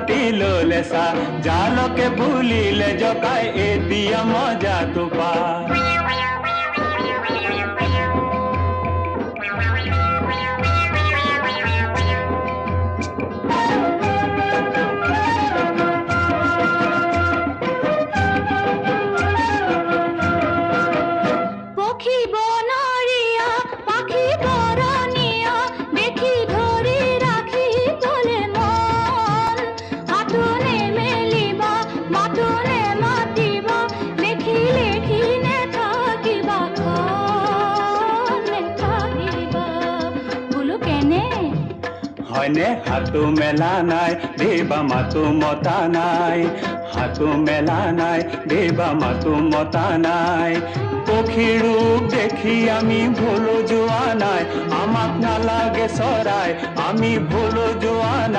মাতি ললে চা জালকে বুলিলে জকাই এতিয়া মজাটো পা হয়নে হাতো মেলা নাই দেবা মাতো মতা নাই হাতো মেলা নাই দেবা মাতো মতা নাই পক্ষীৰ ৰূপ দেখি আমি ভুল যোৱা নাই আমাক নালাগে চৰাই আমি ভুল যোৱা নাই